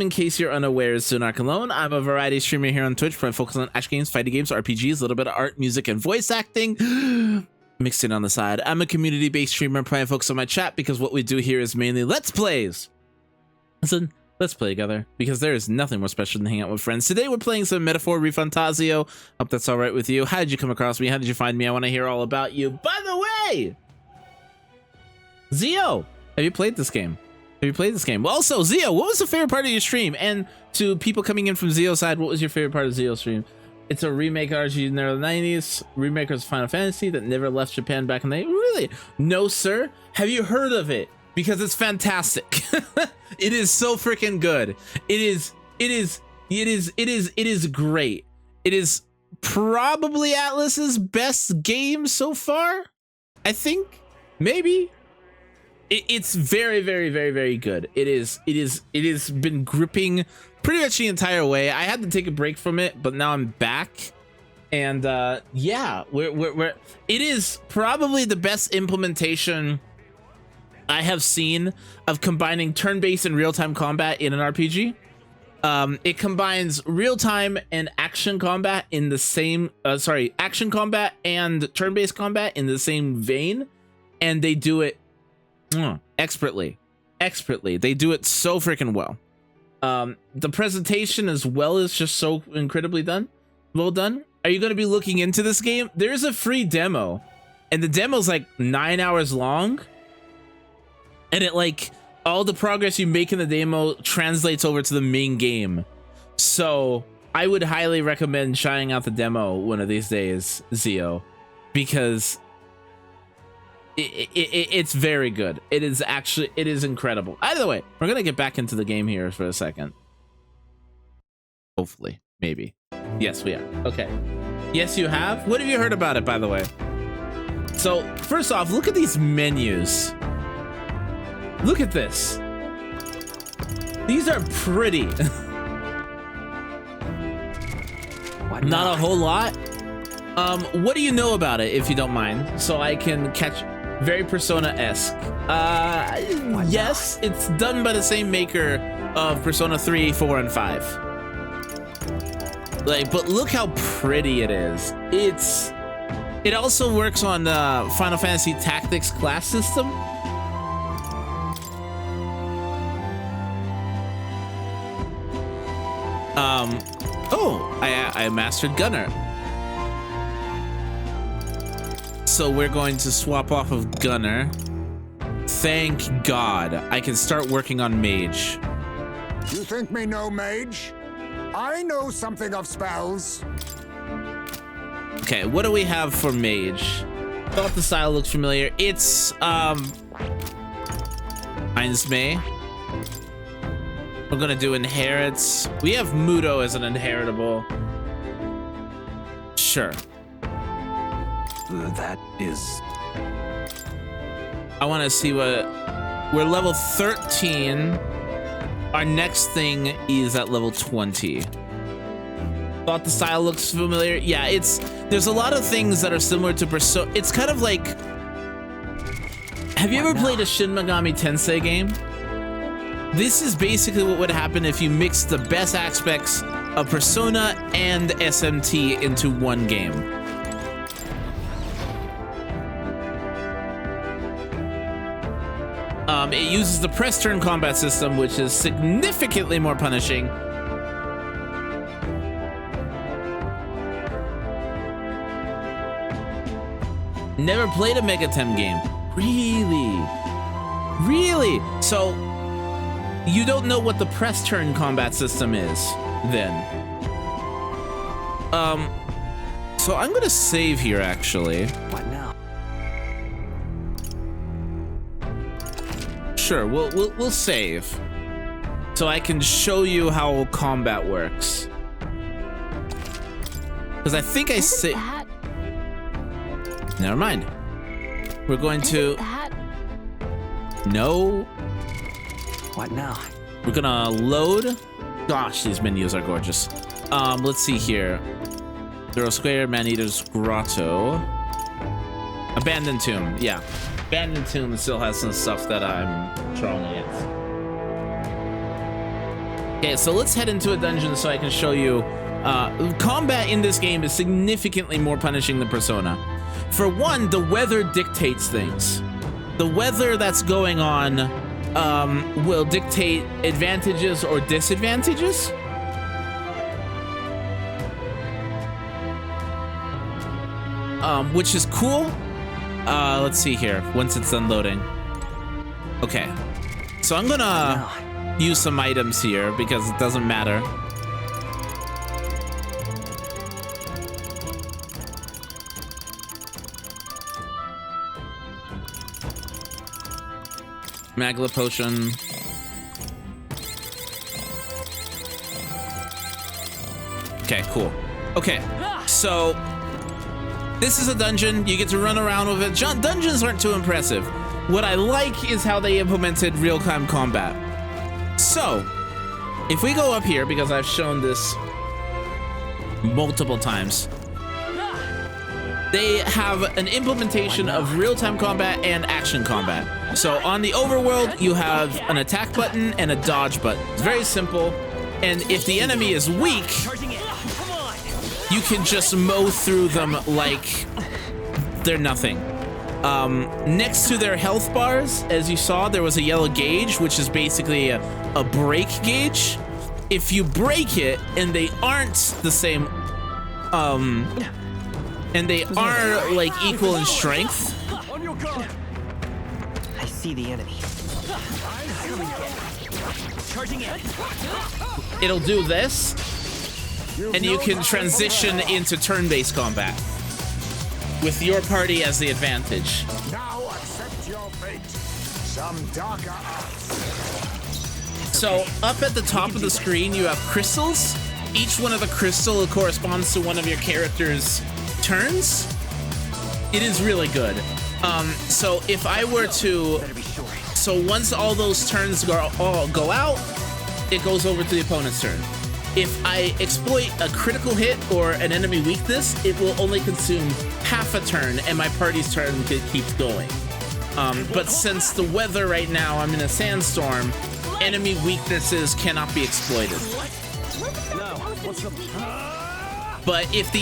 In case you're unaware, Sunark Alone. I'm a variety streamer here on Twitch, where I focus on action games, fighting games, RPGs, a little bit of art, music, and voice acting mixed in on the side. I'm a community-based streamer, trying to focus on my chat because what we do here is mainly Let's Plays. Listen, let's play together because there is nothing more special than hanging out with friends. Today we're playing some Metaphor ReFantazio. Hope that's all right with you. How did you come across me? How did you find me? I want to hear all about you. By the way, Zio, have you played this game? Have you played this game? Well, also, Zio, what was the favorite part of your stream? And to people coming in from Zio's side, what was your favorite part of Zio's stream? It's a remake RPG in the 90s, remake of Final Fantasy that never left Japan back in the day. Really? No, sir. Have you heard of it? Because it's fantastic. It is so freaking good. It is great. It is probably Atlas's best game so far. I think, maybe. It's very, very, very, very good. It has been gripping pretty much the entire way. I had to take a break from it, but now I'm back. And yeah, it is probably the best implementation I have seen of combining turn-based and real-time combat in an RPG. It combines real-time and action combat in the same, action combat and turn-based combat in the same vein, and they do it expertly. They do it so freaking well. The presentation as well is just so incredibly well done. Are you going to be looking into this game? There's a free demo, and the demo's like 9 hours long, and it like all the progress you make in the demo translates over to the main game. So I would highly recommend trying out the demo one of these days, Zio, because it's very good. It is incredible. Either way, we're gonna get back into the game here for a second. Hopefully, maybe. Yes, we are. Okay. Yes, you have. What have you heard about it, by the way? So first off, look at these menus. Look at this. These are pretty. Not a whole lot. What do you know about it, if you don't mind, so I can catch? Very Persona-esque. Yes, it's done by the same maker of Persona 3, 4, and 5. Like, but look how pretty it is. It also works on the Final Fantasy Tactics class system. Oh, I mastered Gunner. So we're going to swap off of Gunner. Thank God. I can start working on Mage. You think me no Mage? I know something of spells. Okay, what do we have for Mage? Thought the style looks familiar. It's Einsmei. We're gonna do Inherits. We have Mudo as an inheritable. Sure. That is... I want to see what... We're level 13. Our next thing is at level 20. Thought the style looks familiar. Yeah, there's a lot of things that are similar to Persona. It's kind of like... Have you ever played a Shin Megami Tensei game? This is basically what would happen if you mixed the best aspects of Persona and SMT into one game. It uses the press turn combat system, which is significantly more punishing. Never played a Megatem game. Really? So you don't know what the press turn combat system is then. So I'm gonna save here actually. What now? Sure, we'll save, so I can show you how combat works. Because I think I saved. Never mind. We're going to. No. What now? We're gonna load. Gosh, these menus are gorgeous. Let's see here. Zero Square, Man-Eater's Grotto, Abandoned Tomb. Yeah. Abandoned Tomb still has some stuff that I'm throwing against. Okay, so let's head into a dungeon so I can show you. Combat in this game is significantly more punishing than Persona. For one, the weather dictates things. The weather that's going on will dictate advantages or disadvantages. Which is cool. Let's see here, once it's done loading. Okay, so I'm gonna use some items here because it doesn't matter. Magla potion. Okay, cool. Okay, so this is a dungeon. You get to run around with it. Dungeons aren't too impressive. What I like is how they implemented real-time combat. So, if we go up here, because I've shown this multiple times, they have an implementation of real-time combat and action combat. So on the overworld, you have an attack button and a dodge button. It's very simple. And if the enemy is weak, you can just mow through them like they're nothing. Next to their health bars, as you saw, there was a yellow gauge, which is basically a break gauge. If you break it and they aren't the same, and they are like equal in strength, I see the enemy. it'll do this, and you can transition into turn-based combat with your party as the advantage. Now accept your fate. Some darker arts. So up at the top of the screen, you have crystals. Each one of the crystal corresponds to one of your character's turns. It is really good. So if I were to, so once all those turns go out, it goes over to the opponent's turn. If I exploit a critical hit or an enemy weakness, it will only consume half a turn, and my party's turn keeps going. But since the weather right now, I'm in a sandstorm, enemy weaknesses cannot be exploited. But if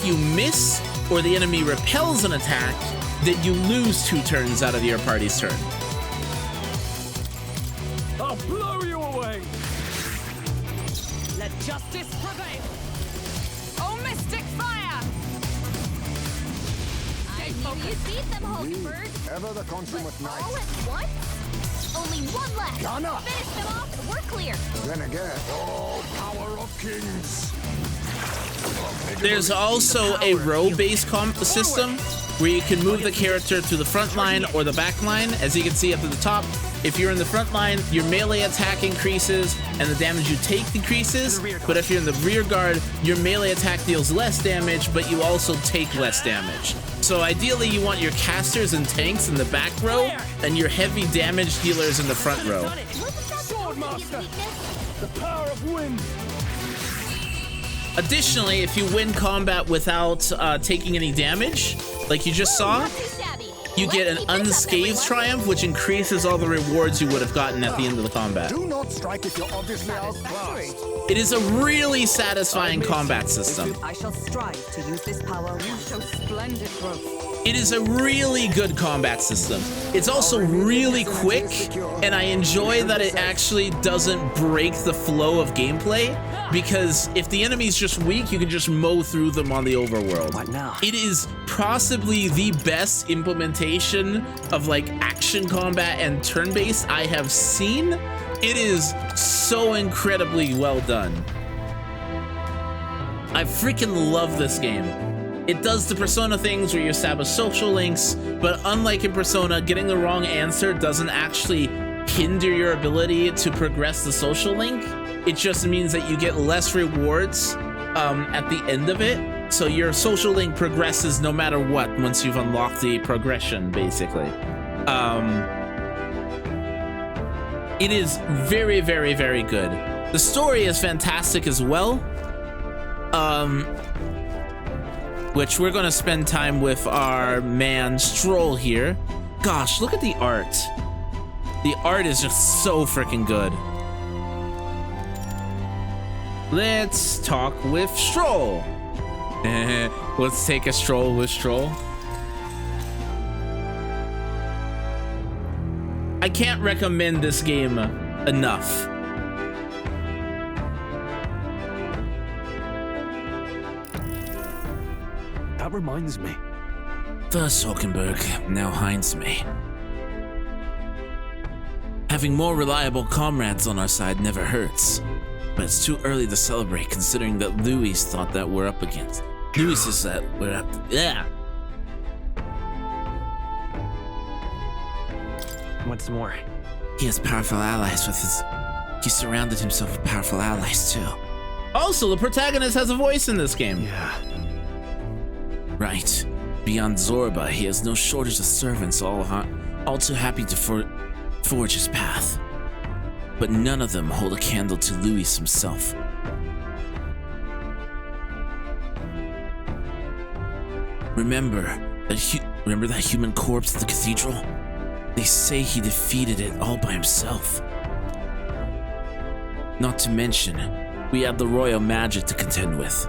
you miss or the enemy repels an attack, then you lose 2 turns out of your party's turn. I'll blow you away. Let justice prevail. Oh, mystic fire! You see them, Hulkbird? Ever the consummate knight. All at once? Only one left. Gunner. Finish them off and we're clear. Then again, all power of kings. There's also a row-based system where you can move the character to the front line or the back line. As you can see up at the top, if you're in the front line, your melee attack increases and the damage you take decreases. But if you're in the rear guard, your melee attack deals less damage, but you also take less damage. So ideally, you want your casters and tanks in the back row and your heavy damage dealers in the front row. Swordmaster, the power of wind. Additionally, if you win combat without taking any damage, like you just saw, you get an unscathed triumph, which increases all the rewards you would have gotten at the end of the combat. Do not strike if you're obviously outclassed. It is a really satisfying combat system. I shall strive to use this power. You show splendid growth. It is a really good combat system. It's also really quick, and I enjoy that it actually doesn't break the flow of gameplay, because if the enemy's just weak, you can just mow through them on the overworld. What now? It is possibly the best implementation of like action combat and turn-based I have seen. It is so incredibly well done. I freaking love this game. It does the Persona things where you establish social links, but unlike in Persona, getting the wrong answer doesn't actually hinder your ability to progress the social link. It just means that you get less rewards at the end of it. So your social link progresses no matter what once you've unlocked the progression, basically. It is very, very, very good. The story is fantastic as well. Which we're gonna spend time with our man Stroll here. Gosh, look at the art. The art is just so freaking good. Let's talk with Stroll. Let's take a stroll with Stroll. I can't recommend this game enough. That reminds me. First Hulkenberg, now Heinz me. Having more reliable comrades on our side never hurts, but it's too early to celebrate considering that Louis thought that we're up against. Louis is that we're up. Yeah. What's more? He has powerful allies with his. He surrounded himself with powerful allies too. Also, the protagonist has a voice in this game. Yeah. Right. Beyond Zorba, he has no shortage of servants, all too happy to forge his path. But none of them hold a candle to Louis himself. Remember that human corpse at the cathedral? They say he defeated it all by himself. Not to mention, we have the royal magic to contend with.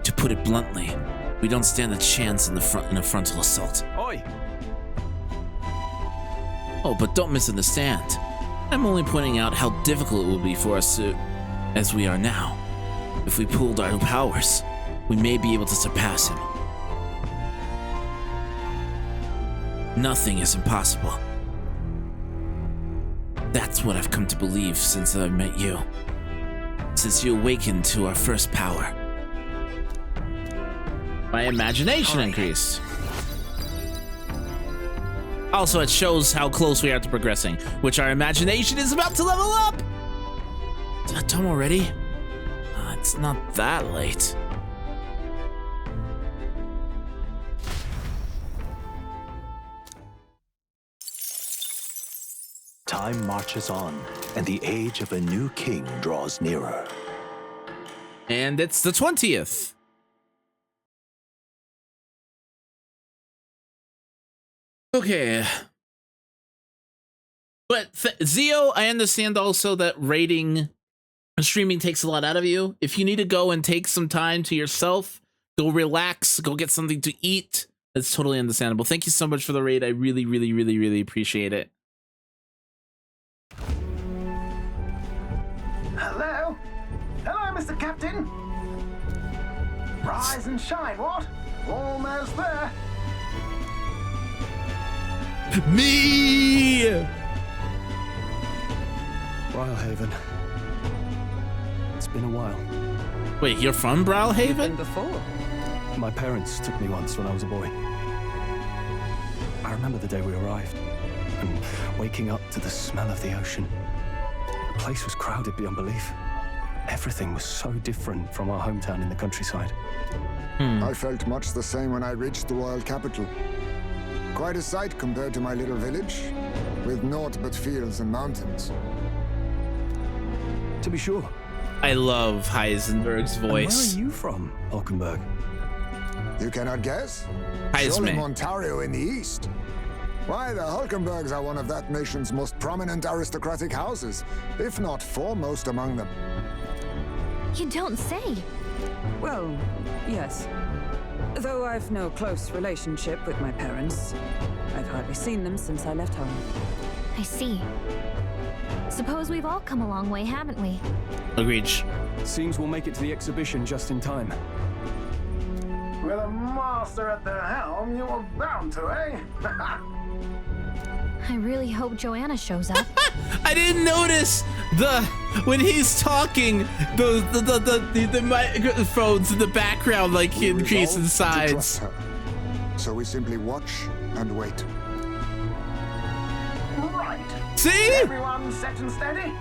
To put it bluntly, we don't stand a chance in a frontal assault. Oi! Oh, but don't misunderstand. I'm only pointing out how difficult it will be for us to, as we are now. If we pooled our powers, we may be able to surpass him. Nothing is impossible. That's what I've come to believe since I met you. Since you awakened to our first power. My imagination increased. Also, it shows how close we are to progressing, which our imagination is about to level up! Is that time already? It's not that late. Time marches on, and the age of a new king draws nearer. And it's the 20th. Okay. But Zio, I understand also that rating streaming takes a lot out of you. If you need to go and take some time to yourself, go relax, go get something to eat, that's totally understandable. Thank you so much for the raid. I really, really, really, really appreciate it. Hello? Hello, Mr. Captain? Rise and shine, what? Almost there. Me! Brylehaven. It's been a while. Wait, you're from Brylehaven? Before. My parents took me once when I was a boy. I remember the day we arrived, and waking up to the smell of the ocean. The place was crowded beyond belief. Everything was so different from our hometown in the countryside. I felt much the same when I reached the royal capital. Quite a sight compared to my little village, with naught but fields and mountains. To be sure. I love Heisenberg's voice. And where are you from, Hulkenberg? You cannot guess? Heisman. Surely Ontario in the east. Why, the Hulkenbergs are one of that nation's most prominent aristocratic houses, if not foremost among them. You don't say. Well, yes. Though I've no close relationship with my parents, I've hardly seen them since I left home. I see. Suppose we've all come a long way, haven't we? Agreed. Seems we'll make it to the exhibition just in time. With a master at the helm, you were bound to, eh? I really hope Joanna shows up. I didn't notice when he's talking, the microphones in the background like We increase in resolved to size. trust her. So we simply watch and wait. Right. See? Everyone set and steady?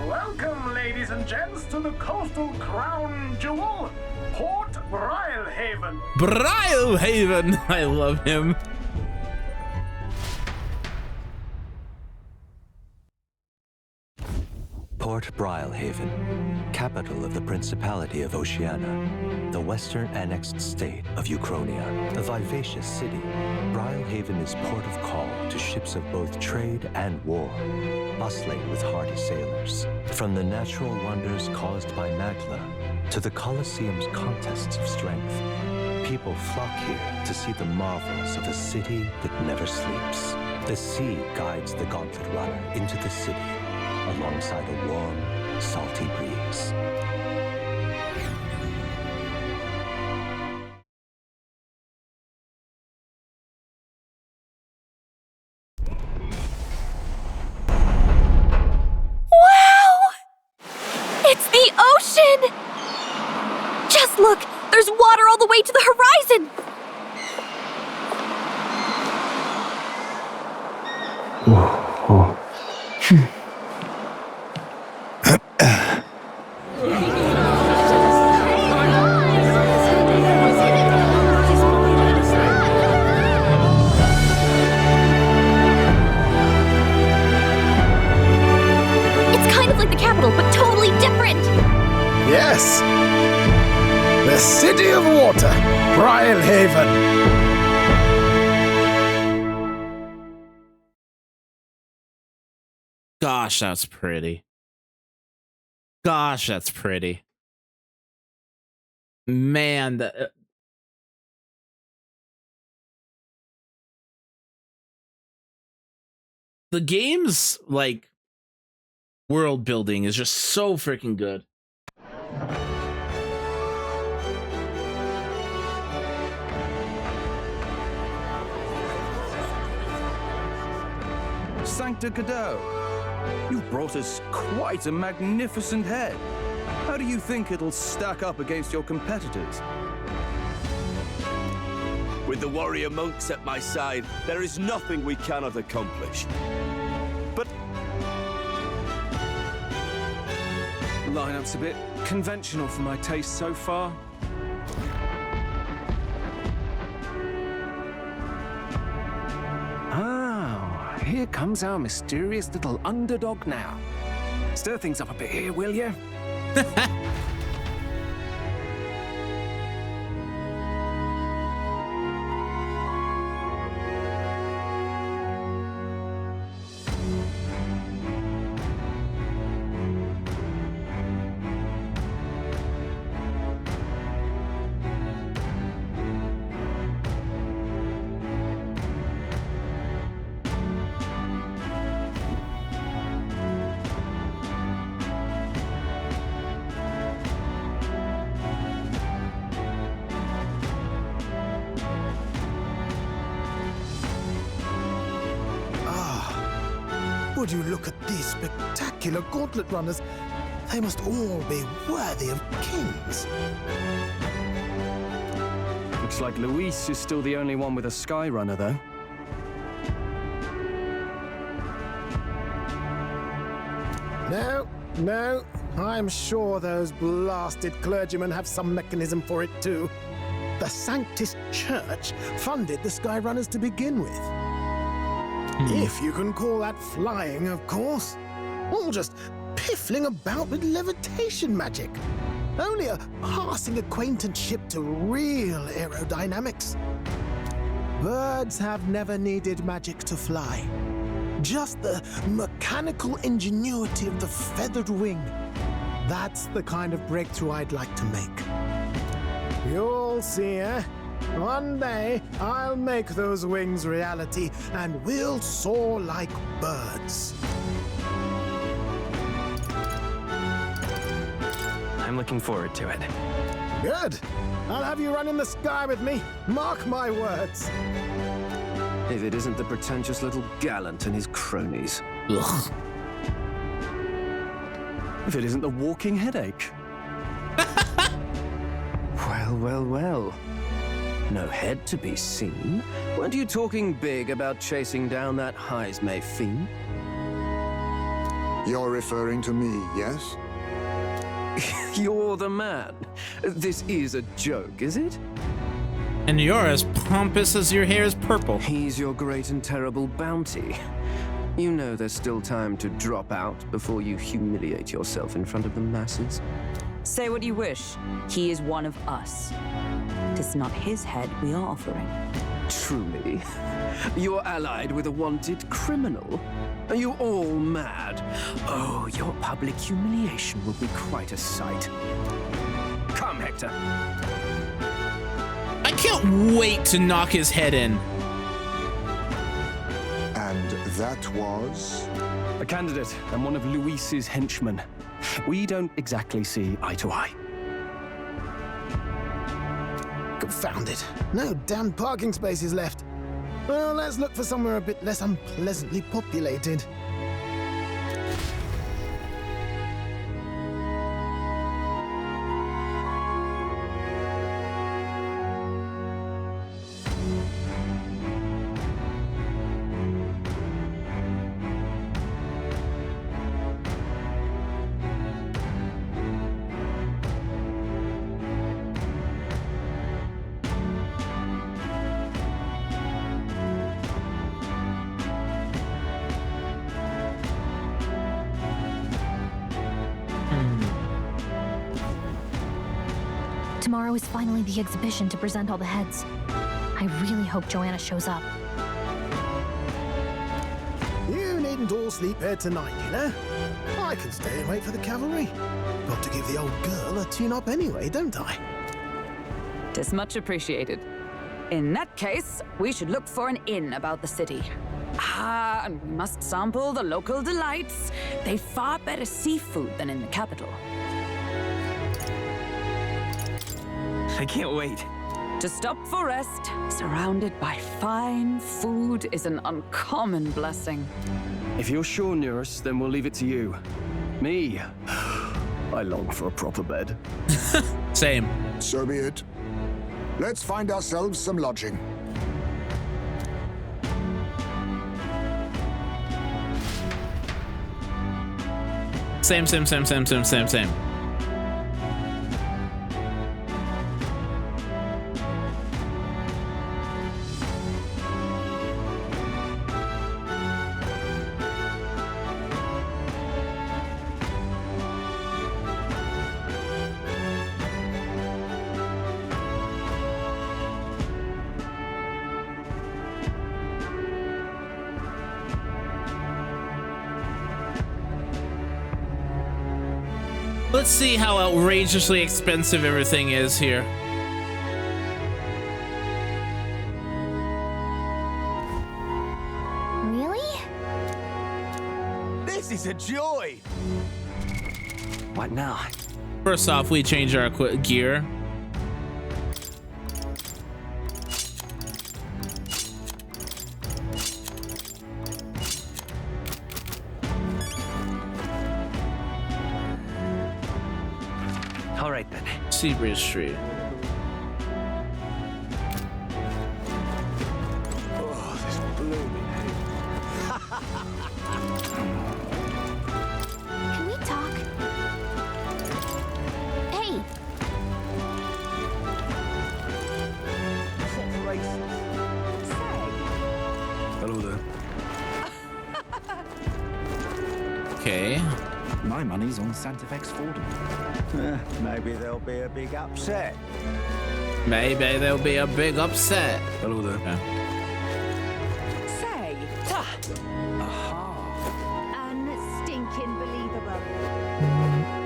Welcome, ladies and gents, to the coastal crown jewel, Port Brylehaven. Brylehaven. I love him. Port Port Brilehaven, capital of the Principality of Oceania, the western annexed state of Uchronia. A vivacious city, Brilehaven is port of call to ships of both trade and war, bustling with hardy sailors. From the natural wonders caused by Magla to the Colosseum's contests of strength, people flock here to see the marvels of a city that never sleeps. The sea guides the gauntlet runner into the city alongside a warm, salty breeze. Wow! It's the ocean! Just look! There's water all the way to the horizon! It's kind of like the capital, but totally different! Yes! The City of Water, Brilehaven. Gosh, that's pretty. Gosh, that's pretty. Man, the game's like world building is just so freaking good. Sancta Cadeau, you've brought us quite a magnificent head. How do you think it'll stack up against your competitors? With the warrior monks at my side, there is nothing we cannot accomplish. But The lineup's a bit conventional for my taste so far. Oh, here comes our mysterious little underdog now. Stir things up a bit here, will you? Would you look at these spectacular gauntlet runners? They must all be worthy of kings. Looks like Luis is still the only one with a sky runner, though. No, I'm sure those blasted clergymen have some mechanism for it too. The Sanctus Church funded the sky runners to begin with. If you can call that flying, of course. All just piffling about with levitation magic. Only a passing acquaintanceship to real aerodynamics. Birds have never needed magic to fly. Just the mechanical ingenuity of the feathered wing. That's the kind of breakthrough I'd like to make. You'll see, eh? One day, I'll make those wings reality, and we'll soar like birds. I'm looking forward to it. Good. I'll have you run in the sky with me. Mark my words. If it isn't the pretentious little gallant and his cronies. Ugh. If it isn't the walking headache. Well. No head to be seen. Weren't you talking big about chasing down that Heismay fiend? You're referring to me, yes? You're the man. This is a joke, is it? And you're as pompous as your hair is purple. He's your great and terrible bounty. You know there's still time to drop out before you humiliate yourself in front of the masses. Say what you wish. He is one of us. Tis not his head we are offering. Truly? You're allied with a wanted criminal? Are you all mad? Oh, your public humiliation will be quite a sight. Come, Hector. I can't wait to knock his head in. And that was? A candidate and one of Luis's henchmen. We don't exactly see eye to eye. Confound it. No damn parking spaces left. Well, let's look for somewhere a bit less unpleasantly populated. Tomorrow is finally the exhibition to present all the heads. I really hope Joanna shows up. You needn't all sleep here tonight, you know? I can stay and wait for the cavalry. Got to give the old girl a tune-up anyway, don't I? Tis much appreciated. In that case, we should look for an inn about the city. Ah, and we must sample the local delights. They've far better seafood than in the capital. I can't wait. To stop for rest, surrounded by fine food, is an uncommon blessing. If you're sure, Nurse, then we'll leave it to you. Me, I long for a proper bed. Same. So be it. Let's find ourselves some lodging. Same. Let's see how outrageously expensive everything is here. Really? This is a joy! What now? First off, we change our gear. All right then. Seabreeze Street. Oh, this blooming Can we talk? Hey! Hello there. Okay. My money's on Santa Fe's Ford. Maybe there'll be a big upset. Maybe there'll be a big upset. Hello there. Yeah. Say, Unstinking believable.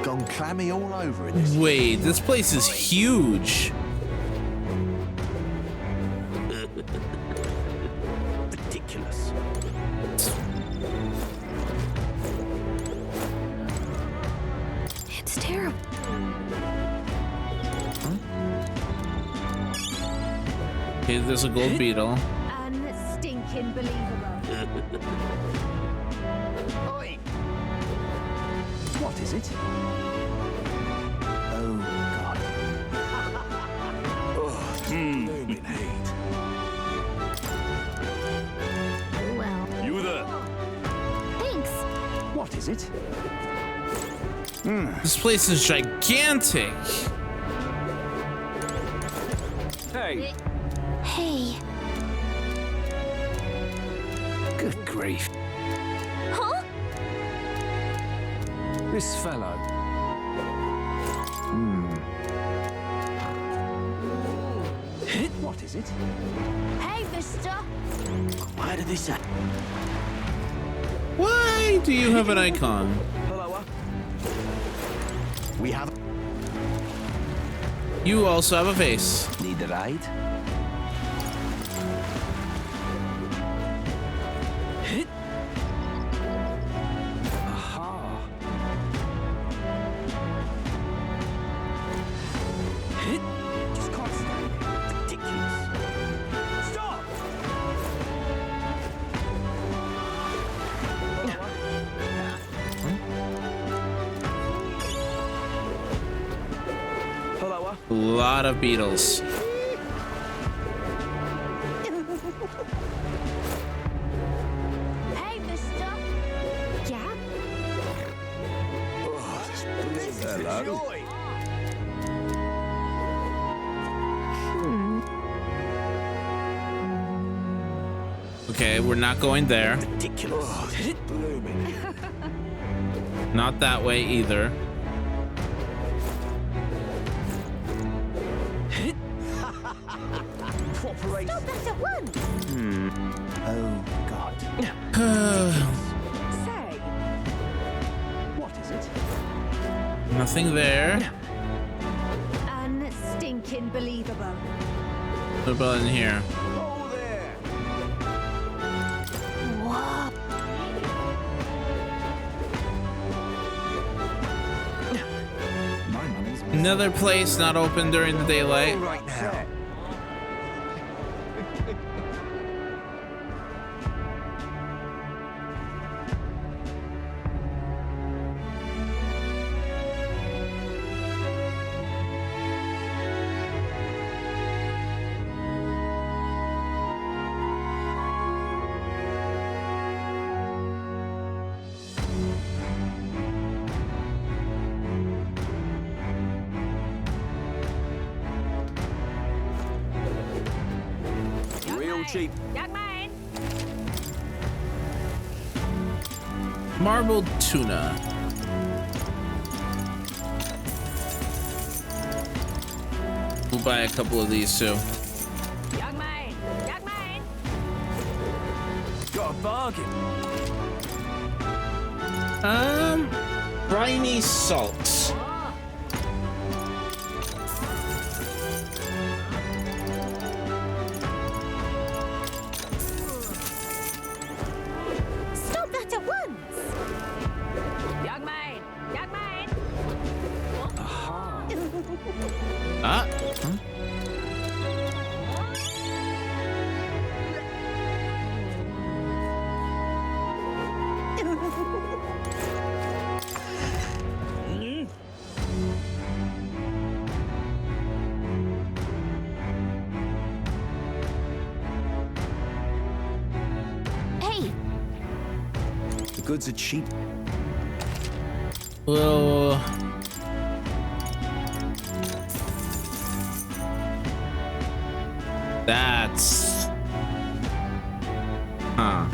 Gone clammy all over in this. Wait, this place is huge. Ridiculous. It's terrible. Okay, there's a gold beetle. Unstinking believable. Oi! What is it? Oh, God. Oh, this blooming heat. Well, You there? thanks. What is it? This place is gigantic. Hey! Hey. Good grief. This fellow. What is it? Hey, mister! Why did they say? Why do you have an icon? Hello. We have. You also have a face. Need a ride? Aha. Just can't stand it. Ridiculous. Stop! Hello. A lot of beetles. Hey, mister! Yeah? Hello. Okay, we're not going there. Ridiculous. Blooming. Not that way either. Stop that at once! Oh, God. Say. What is it? Nothing there. Unstinking believable. What about in here? Oh, there. What? My money's Another place not open during the daylight. Right now. Real cheap. Young man! Marbled tuna. We'll buy a couple of these too. Young man! Young man! Got a bargain. Briny salt. Stop that at once! Young man! Young man! Ah. Hey! The goods are cheap. Well, that's huh.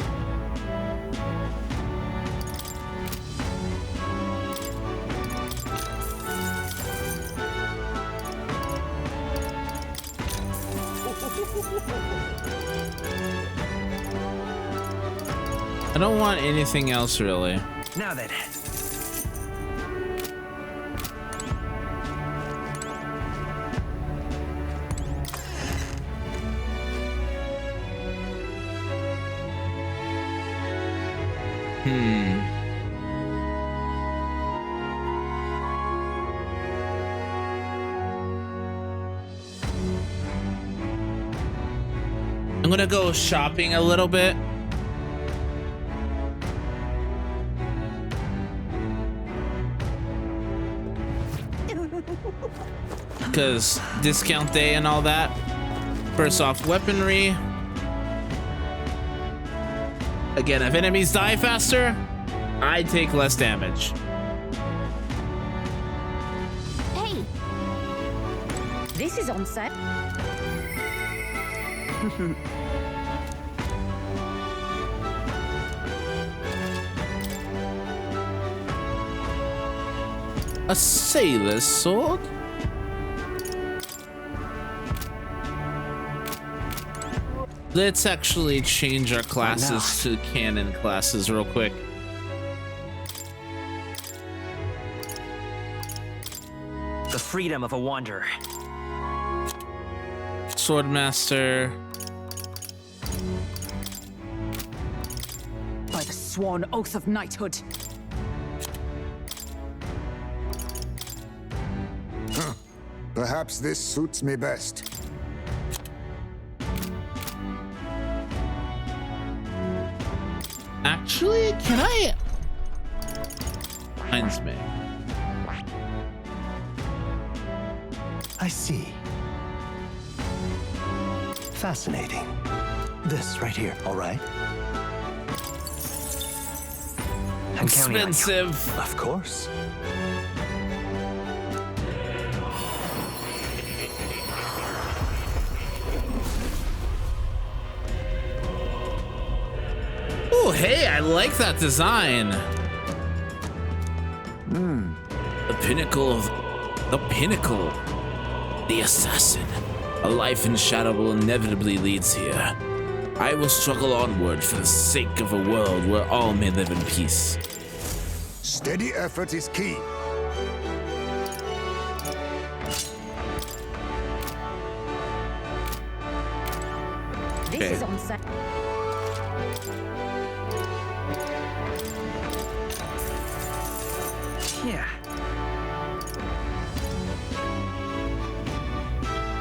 I don't want anything else really. Now then. I'm gonna go shopping a little bit. Because discount day and all that. First off, weaponry. Again, if enemies die faster, I take less damage. Hey! This is on set. A sailor's sword? Let's actually change our classes to canon classes real quick. The freedom of a wanderer. Swordmaster. By the sworn oath of knighthood. Perhaps this suits me best. Actually, can I? Reminds me. I see. Fascinating. This right here, all right? I'm counting on you. Expensive. Of course. Oh, hey, I like that design. The pinnacle. The assassin. A life in shadow will inevitably leads here. I will struggle onward for the sake of a world where all may live in peace. Steady effort is key. This is on set. Yeah.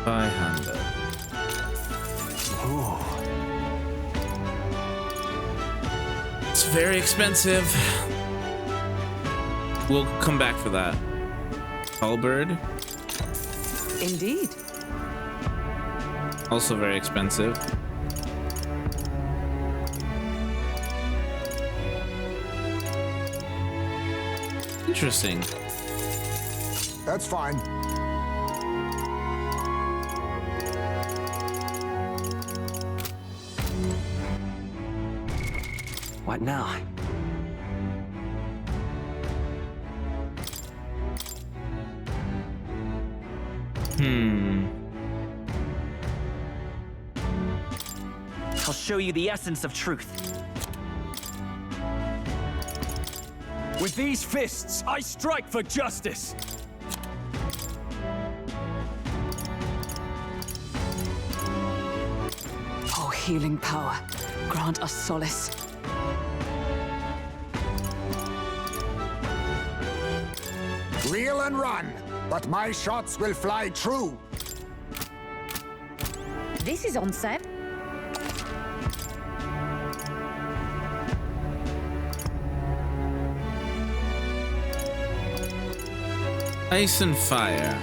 By Honda. It's very expensive. We'll come back for that. Halberd, Indeed. also very expensive. Interesting. That's fine. What now? I'll show you the essence of truth. With these fists, I strike for justice. Oh, healing power, grant us solace. Reel and run, but my shots will fly true. This is on set. Ice and fire.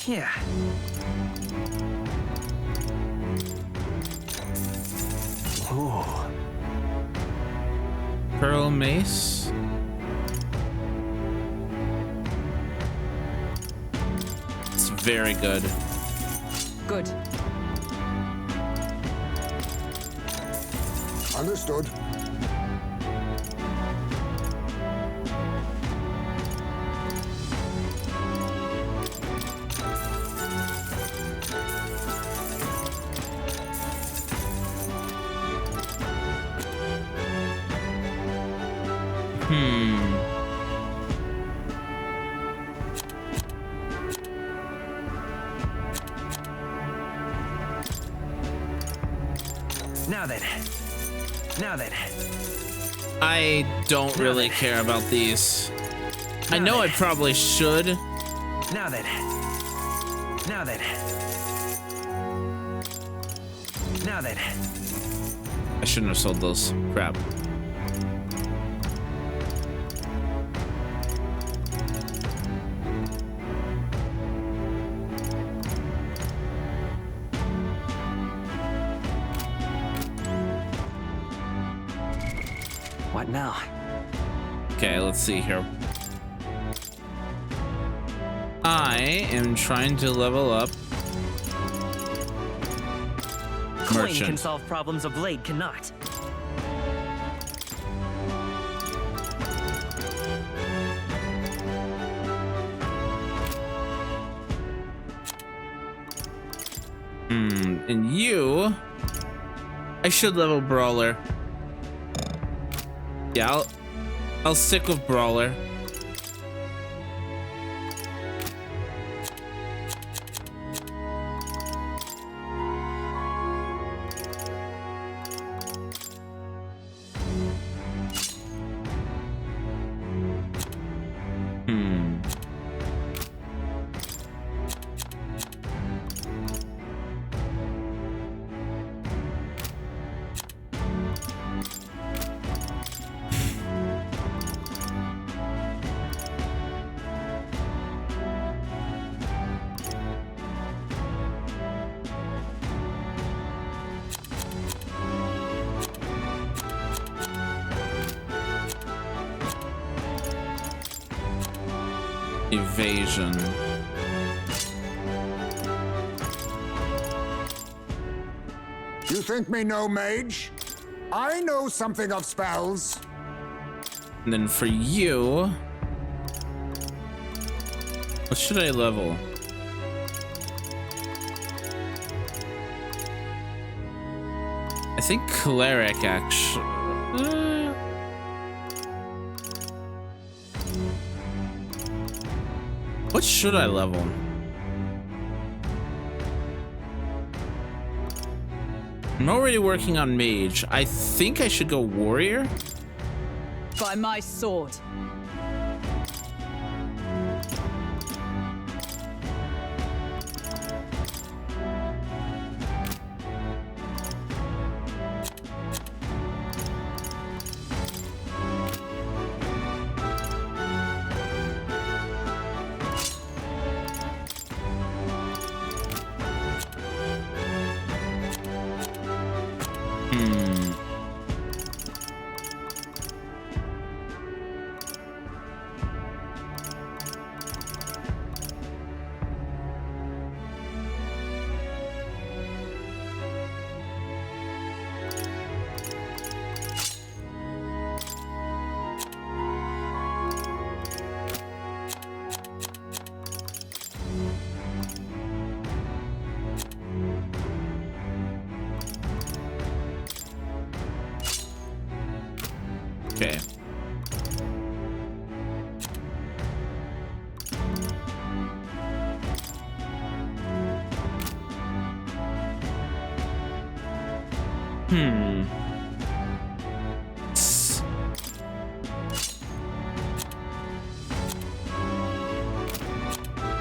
Yeah. Oh. Pearl mace. It's very good. Good. Understood. Now then. I don't really care about these. I know I probably should. Now then. I shouldn't have sold those. Crap. What now? Okay, let's see here. I am trying to level up coin Merchant. can solve problems a blade cannot. And you... I should level Brawler. Yeah, I'll stick with Brawler. Evasion. You think me no mage? I know something of spells. And then for you... What should I level? I think Cleric, actually. What should I level? I'm already working on Mage. I think I should go Warrior. By my sword. Okay.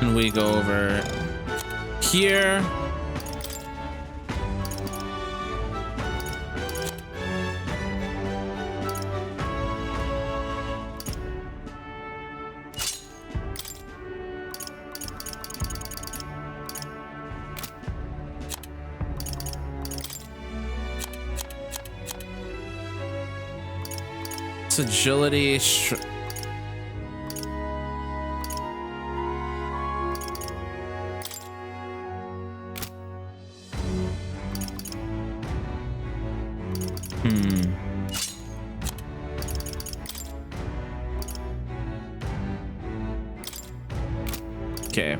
And we go over here. It's agility. Okay.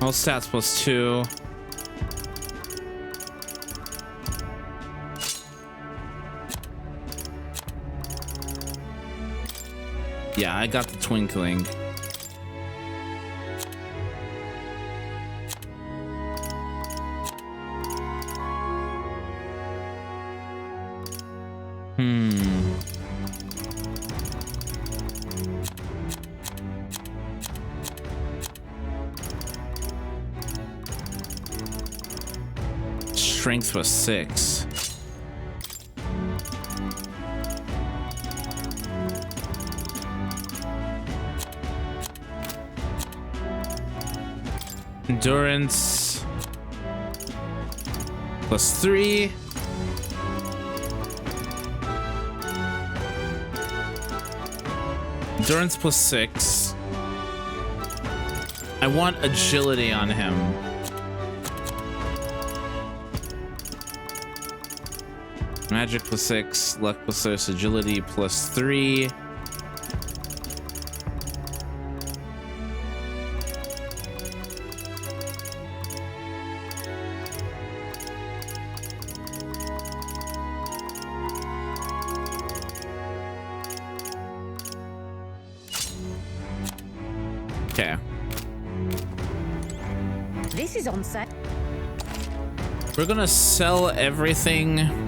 All stats +2. Yeah, I got the twinkling. Strength was 6. Endurance +3. Endurance +6. I want agility on him. Magic +6, luck +6, agility +3. Okay. This is on set. We're gonna sell everything.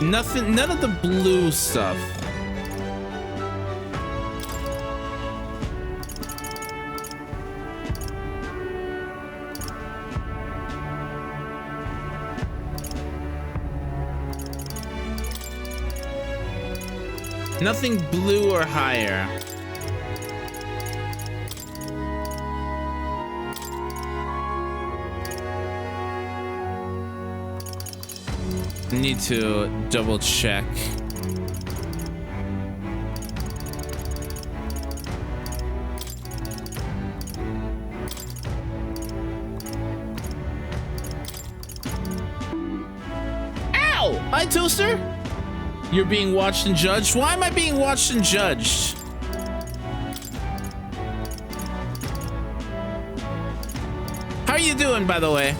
Nothing, none of the blue stuff. Nothing blue or higher. Need to double check. Ow! Hi, Toaster. You're being watched and judged. Why am I being watched and judged? How are you doing, by the way?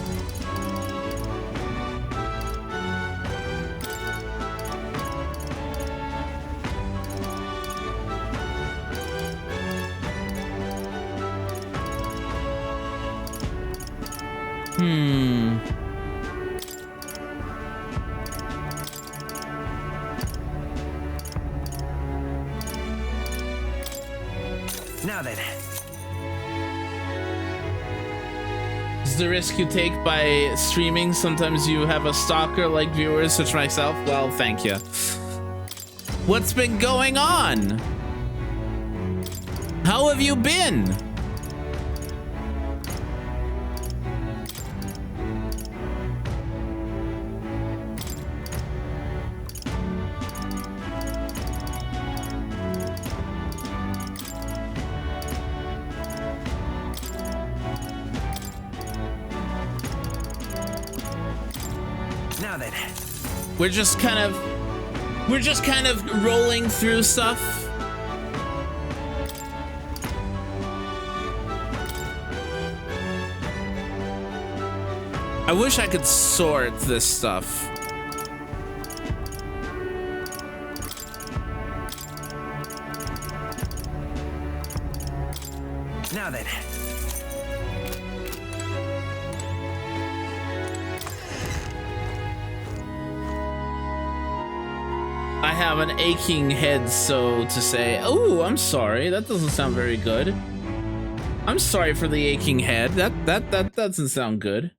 Now then. This is the risk you take by streaming. Sometimes you have a stalker like viewers such as myself. Well, thank you. What's been going on? How have you been? Now then. We're just kind of rolling through stuff. I wish I could sort this stuff. Now then. I have an aching head, so to say. Oh, I'm sorry. That doesn't sound very good. I'm sorry for the aching head. That doesn't sound good.